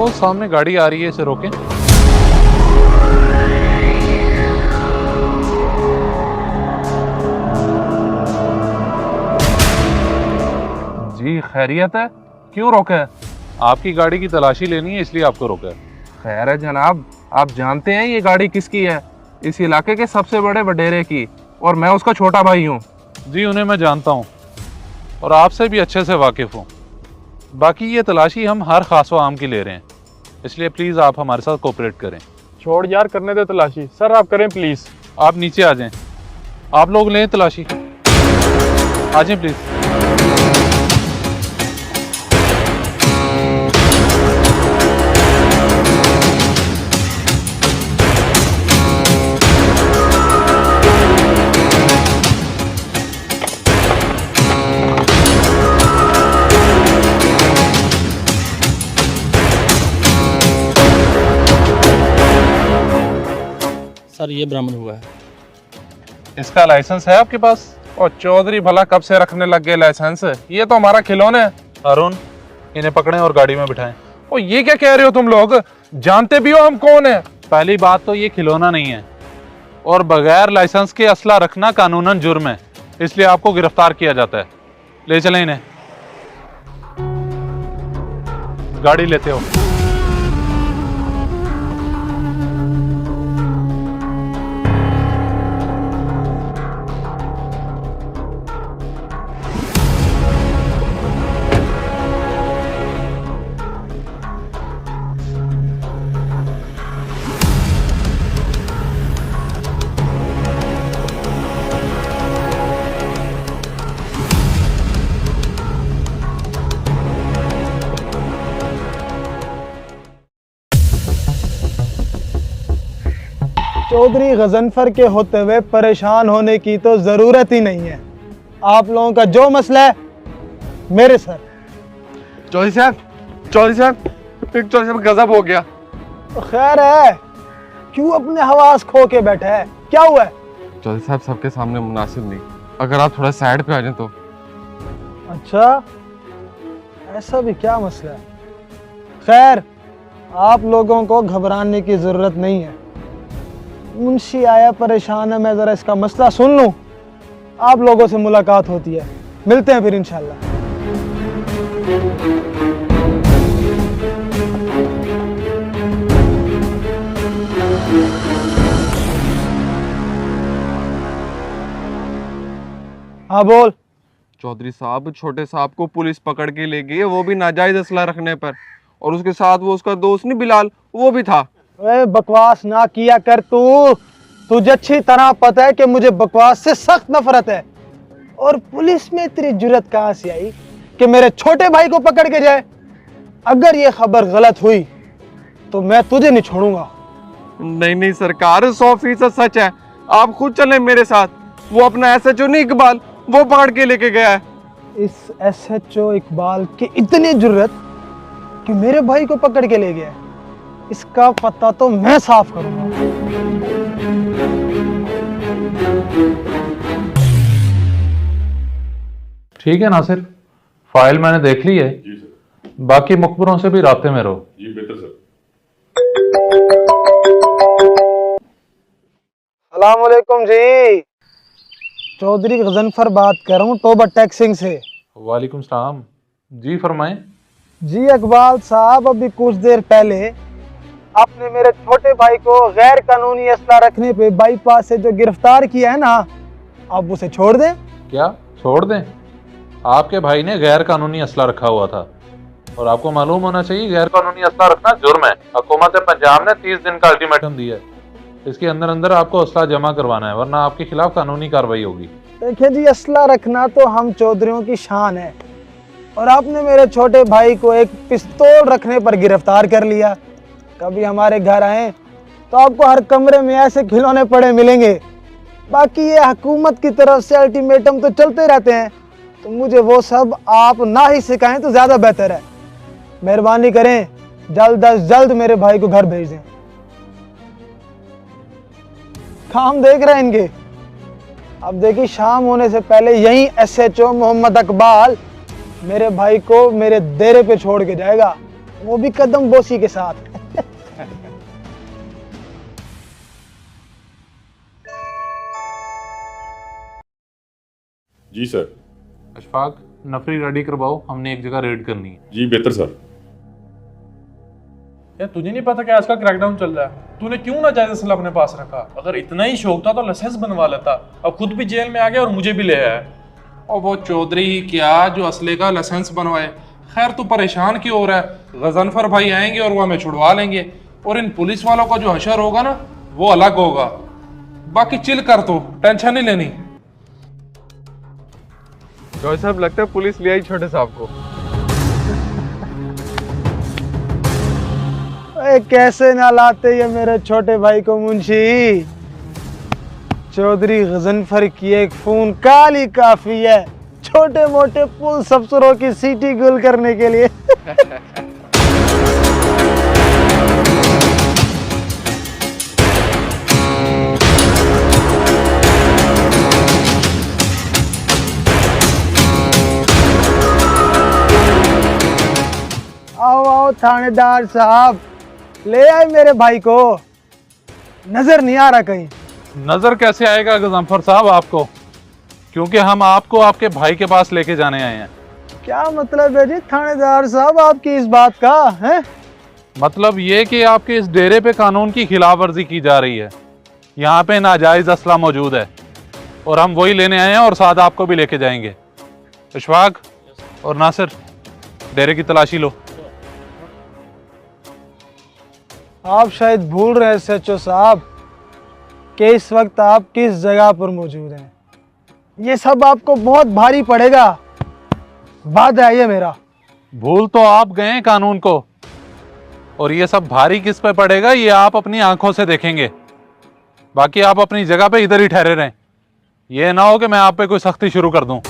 वो सामने गाड़ी आ रही है, इसे रोकें। जी खैरियत है, क्यों रोका है? आपकी गाड़ी की तलाशी लेनी है, इसलिए आपको रोका है। खैर है जनाब, आप जानते हैं ये गाड़ी किसकी है? इस इलाके के सबसे बड़े वडेरे की, और मैं उसका छोटा भाई हूँ। जी उन्हें मैं जानता हूँ और आपसे भी अच्छे से वाकिफ़ हूँ। बाकी ये तलाशी हम हर खास व आम की ले रहे हैं, इसलिए प्लीज़ आप हमारे साथ कोऑपरेट करें। छोड़ यार, करने दे तलाशी। सर आप करें प्लीज़। आप नीचे आ जाएं, आप लोग लें तलाशी, आ जाएं प्लीज़। सर ये बरामद हुआ है। इसका लाइसेंस है आपके पास? और चौधरी भला कब से रखने लग गए लाइसेंस? ये तो हमारा खिलौना है। अरुण, इन्हें पकड़ें और गाड़ी में बिठाएं। ओ ये क्या कह रहे हो तुम लोग? जानते भी हो हम कौन है? पहली बात तो ये खिलौना नहीं है और बगैर लाइसेंस के असला रखना कानूनन जुर्म है, इसलिए आपको गिरफ्तार किया जाता है। ले चलें इन्हें, गाड़ी लेते हो। चौधरी गजनफर के होते हुए परेशान होने की तो जरूरत ही नहीं है। आप लोगों का जो मसला है मेरे सर। चौधरी साहब गजब हो गया। तो खैर है, क्यों अपने हवास खो के बैठे है? क्या हुआ है? चौधरी साहब सबके सामने मुनासिब नहीं, अगर आप थोड़ा साइड पे आ जाएं तो। अच्छा, ऐसा भी क्या मसला है? खैर, आप लोगों को घबराने की जरूरत नहीं है। मुंशी आया परेशान है, मैं जरा इसका मसला सुन लूं, आप लोगों से मुलाकात होती है। मिलते हैं फिर इंशाल्लाह। हाँ बोल। चौधरी साहब, छोटे साहब को पुलिस पकड़ के ले गई, वो भी नाजायज असला रखने पर, और उसके साथ वो उसका दोस्त नहीं बिलाल, वो भी था। ए, बकवास ना किया कर तू। तुझे अच्छी तरह पता है कि मुझे बकवास से सख्त नफरत है। और पुलिस में तेरी जुर्रत कहां से आई कि मेरे छोटे भाई को पकड़ के जाए? अगर ये खबर गलत हुई तो मैं तुझे नहीं छोड़ूंगा। नहीं सरकार, 100% सच है। आप खुद चलें मेरे साथ। वो अपना SHO नहीं इकबाल, वो पकड़ के लेके गया है। इस SHO इकबाल की इतनी जुर्रत कि मेरे भाई को पकड़ के ले गया है, इसका पता तो मैं साफ करूंगा। ठीक है नासिर, फाइल मैंने देख ली है। जी सर। बाकी मुखबरों से भी राब्ते में रहो। जी बेहतर सर। अस्सलाम वालेकुम जी, चौधरी गजनफर बात कर रहा हूँ टोबर टैक्सिंग से। वालेकुम सलाम, जी फरमाएं। जी इकबाल साहब, अभी कुछ देर पहले आपने मेरे छोटे भाई को गैर कानूनी असला रखने पे बाईपास से जो गिरफ्तार किया है ना, आप उसे छोड़ दें। क्या छोड़ दें? आपके भाई ने गैर कानूनी असला रखा हुआ था और आपको मालूम होना चाहिए गैर कानूनी असला रखना जुर्म है। हुकूमत पंजाब ने 30 दिन का अल्टीमेटम दिया है, इसके अंदर अंदर आपको असला जमा करवाना है, वरना आपके खिलाफ कानूनी कार्रवाई होगी। देखिए जी, असला रखना तो हम चौधरियों की शान है, और आपने मेरे छोटे भाई को एक पिस्तौल रखने पर गिरफ्तार कर लिया। कभी हमारे घर आए तो आपको हर कमरे में ऐसे खिलौने पड़े मिलेंगे। बाकी ये हुकूमत की तरफ से अल्टीमेटम तो चलते रहते हैं, तो मुझे वो सब आप ना ही सिखाएं तो ज्यादा बेहतर है। मेहरबानी करें, जल्द अज जल्द मेरे भाई को घर भेज दें। काम देख रहे हैं इनके। अब देखिए, शाम होने से पहले यही SHO मोहम्मद इकबाल मेरे भाई को मेरे डेरे पे छोड़ के जाएगा। वो भी कदम बोसी के साथ। जी सर। अशफाक, नफरी रेडी करवाओ, हमने एक जगह रेड करनी है। जी बेहतर सर। यार तुझे नहीं पता कि आज का क्रैकडाउन चल रहा है? तूने क्यों ना जायज असला अपने पास रखा? अगर इतना ही शौक था तो लाइसेंस बनवा लेता। अब खुद भी जेल में आ गया और मुझे भी ले आया। और वो चौधरी क्या जो असले का लाइसेंस बनवाए। खैर तू परेशान क्यों हो रहा है? गजनफर भाई आएंगे और वो हमें छुड़वा लेंगे, और इन पुलिस वालों का जो हशर होगा ना वो अलग होगा। बाकी चिल कर, तू टेंशन नहीं लेनी। जॉय साहब, लगता है पुलिस ले आई छोटे साहब को। अरे कैसे ना लाते ये मेरे छोटे भाई को मुंशी। चौधरी गजनफर की एक फोन कॉल ही काफी है छोटे मोटे पुलिस अफसरों की सीटी गुल करने के लिए। आओ आओ थानेदार साहब, ले आए मेरे भाई को। नजर नहीं आ रहा कहीं। नजर कैसे आएगा गजनफर साहब आपको, क्योंकि हम आपको आपके भाई के पास लेके जाने आए हैं। क्या मतलब है जी थानेदार साहब आपकी इस बात का है? मतलब ये कि आपके इस डेरे पे कानून की खिलाफ वर्जी की जा रही है। यहाँ पे नाजायज असला मौजूद है और हम वही लेने आए हैं और साथ आपको भी लेके जाएंगे। इशफाक और नासिर, डेरे की तलाशी लो। आप शायद भूल रहे हैं सचो साहब कि इस वक्त आप किस जगह पर मौजूद हैं। ये सब आपको बहुत भारी पड़ेगा। वादा है ये मेरा। भूल तो आप गए हैं कानून को, और ये सब भारी किस पे पड़ेगा ये आप अपनी आंखों से देखेंगे। बाकी आप अपनी जगह पे इधर ही ठहरे रहें। ये ना हो कि मैं आप पे कोई सख्ती शुरू कर दूं।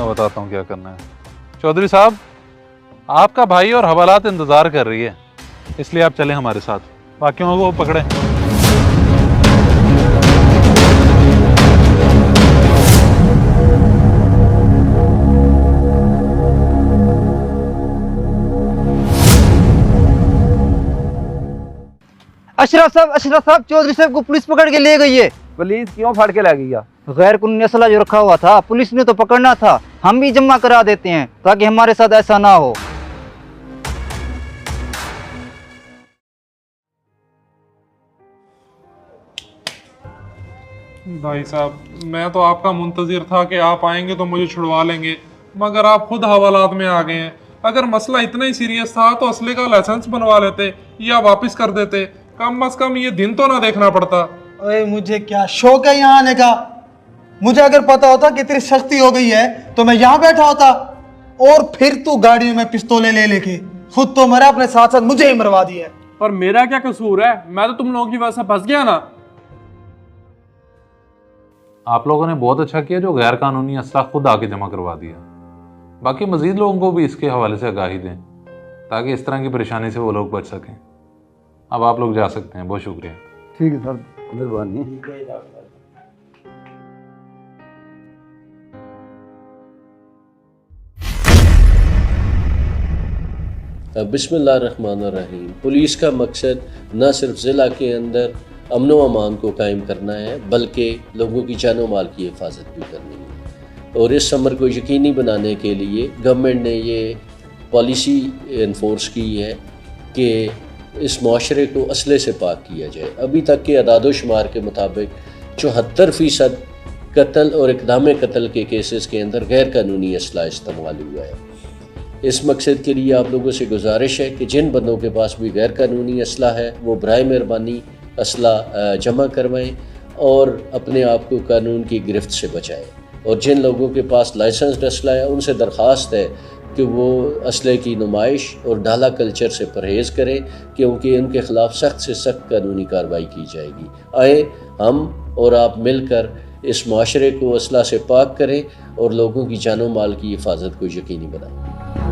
बताता हूँ क्या करना है। चौधरी साहब, आपका भाई और हवालात इंतजार कर रही है, इसलिए आप चलें हमारे साथ। बाकियों को पकड़ें। अशरफ साहब, चौधरी साहब को पुलिस पकड़ के ले गई है। पुलिस क्यों फाड़ के ले गया? गैर कानूनी असला जो रखा हुआ था पुलिस ने तो पकड़ना था, हम भी जमा करा देते हैं ताकि हमारे साथ ऐसा ना हो। भाई साहब, मैं तो आपका मुंतजिर था कि आप आएंगे तो मुझे छुड़वा लेंगे, मगर आप खुद हवालात में आ गए हैं। अगर मसला इतना ही सीरियस था तो असले का लाइसेंस बनवा लेते या वापस कर देते। कम से कम ये दिन तो ना देखना पड़ता। ओए मुझे क्या शौक है यहाँ आने का? मुझे अगर पता होता कि तेरी सख्ती हो गई है तो मैं यहाँ बैठा होता। और फिर तू गाड़ी में पिस्तौलें ले लेके खुद तो मरा, अपने साथ साथ मुझे ही मरवा दिया। और मेरा क्या कसूर है? मैं तो तुम लोगों की वजह से फंस गया ना। आप लोगों ने बहुत अच्छा किया जो गैर कानूनी असला खुद आके जमा करवा दिया। बाकी मजीद लोगों को भी इसके हवाले से आगाही दें ताकि इस तरह की परेशानी से वो लोग बच सकें। अब आप लोग जा सकते हैं। बहुत शुक्रिया। ठीक है सर, मेहरबानी। बिस्मिल्लाहिर्रहमानिर्रहीम। पुलिस का मकसद न सिर्फ ज़िला के अंदर अमन व अमान को कायम करना है बल्कि लोगों की जान व माल की हिफाजत भी करनी है। और इस अमर को यकीनी बनाने के लिए गवर्नमेंट ने ये पॉलिसी इन्फोर्स की है कि इस माशरे को असले से पाक किया जाए। अभी तक के अदाद शुमार के मुताबिक 74% कत्ल और इक़दाम कत्ल के केसेस के अंदर गैर कानूनी असला इस्तेमाल हुआ है। इस मकसद के लिए आप लोगों से गुजारिश है कि जिन बंदों के पास भी गैर कानूनी असला है वो बराए मेहरबानी असला जमा करवाएं और अपने आप को कानून की गिरफ्त से बचाएं। और जिन लोगों के पास लाइसेंस्ड असला है उनसे दरख्वास्त है कि वो असले की नुमाइश और ढाला कल्चर से परहेज़ करें, क्योंकि उनके ख़िलाफ़ सख्त से सख्त कानूनी कार्रवाई की जाएगी। आए हम और आप मिलकर इस माशरे को असला से पाक करें और लोगों की जानो माल की हिफाजत को यकीनी बनाएं।